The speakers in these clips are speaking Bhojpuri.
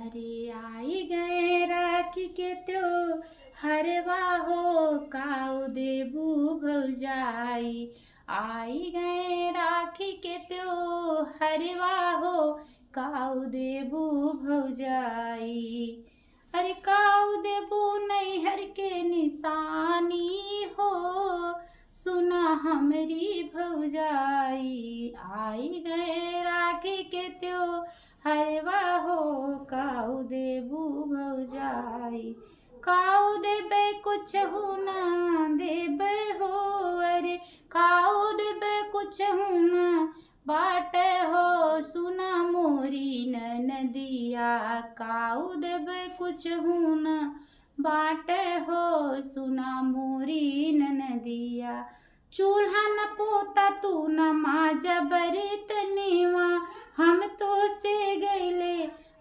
अरे आई गए राखी के त्योहारवा हो, काऊ देबू भौजाई। आई गए राखी के त्योहारवा हो, काऊ देबू भौजाई। अरे काऊ देबू नैहर के निशानी हो, सुना हमरी भौजाई। आई गए राखी के त्योहारवा हो, काऊ देबू भौजाई। काऊ देबे कुछ ना देबे हो, अरे काऊ देबे कुछ ना बाट हो, सुना मोरी ननदिया। काऊ देबे कुछ ना बाट हो, सुना मोरी ननदिया। चूल्हा न पोता तू न माजा बरत नेवा, हम तो से गईले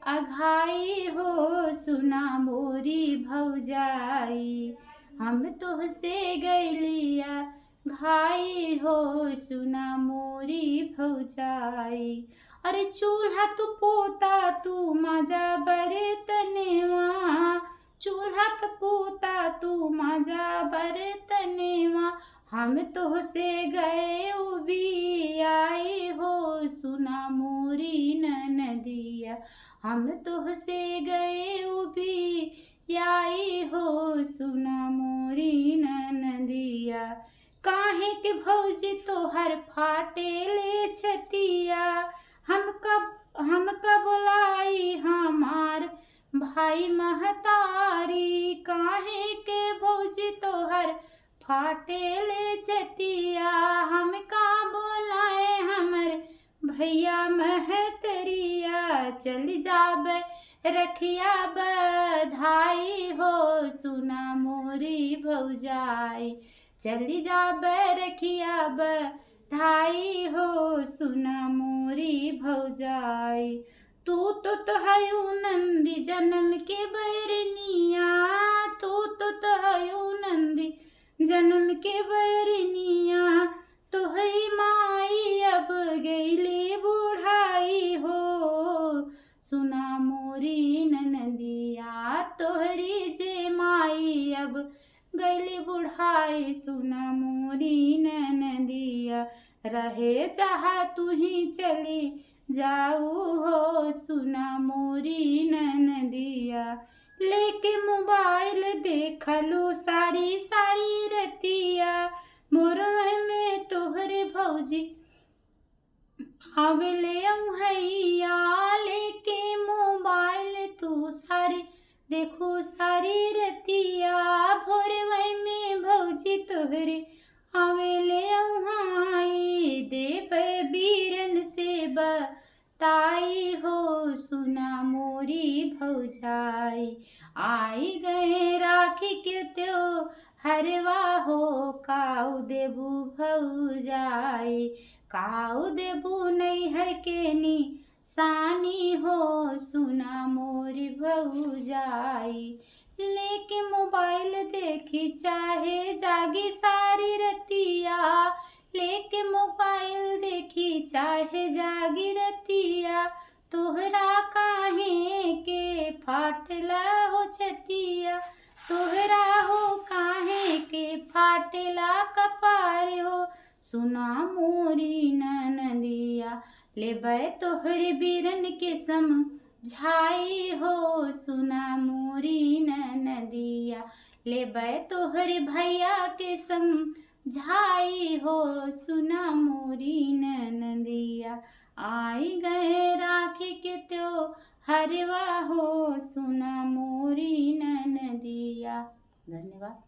अघाई हो, सुना मोरी भौजाई। हम तो से गईलिया घाई हो, सुना मोरी भौजाई। अरे चूल्हा तू पोता तू माजा बरत नेवा, चूल्हा तू पोता तू माजा बरत नेवा, हम तो से गए उबी आई हो, सुना मोरी ननदिया। हम तो से गए उबी आई हो, सुना मोरी ननदिया। काहे के भौजी तोहर फाटे ले छतिया, हम कब बोलाई हमार भाई महतारी। काहे के भौजी तोहर फाटे ले छतिया, हम का बोलाए हमर भैया महतरिया। चल जाब रखिया बधाई हो, सुना मोरी भौजाई। चली जाब रखिया बधाई हो, सुना मोरी भौजाई। तू तो हयू नंदी जन्म के बैरनिया, तू तो हयू नंदी जन्म के बैरनिया। तोहरी माई अब गईले बुढ़ाई हो, सुना मोरी ननदिया। तोहरी जे माई अब गईले बुढ़ाई, सुना मोरी ननदिया। रहे चाहा तू ही चली जाऊ हो, सुना मोरी ननदिया। लेके मोबाइल देखलू सारी सारी रतिया, मोरवे में तोहरे भौजी आवेले हैया। लेके मोबाइल तू सारी देखो सारी रतिया, भोरवे में भौजी तोहरे आवेले हाई। देव बीरन से बताई हो, सुना मोरी भौजाई। आई गए राखी के त्योहारवा हो, काऊ देबू भौजाई। काऊ देबू नैहर के निशानी हो, सुना मोरी भौजाई। लेके मोबाइल देखी चाहे जागी सारी रतिया, लेके मोबाइल देखी चाहे जागी रतिया। तोहरा काहे के फाटला हो छतिया, तोहरा हो काहे के फाटला कपार हो, सुना मोरी ननदिया। लेबै तोहरे बीरन के समझाई हो, सुना मोरी ननदिया। लेबै तोहरे भैया के समझाई हो, सुना मोरी ननदिया। आई गए राखी के त्योहारवा हो, सुना मोरी ननदिया। धन्यवाद।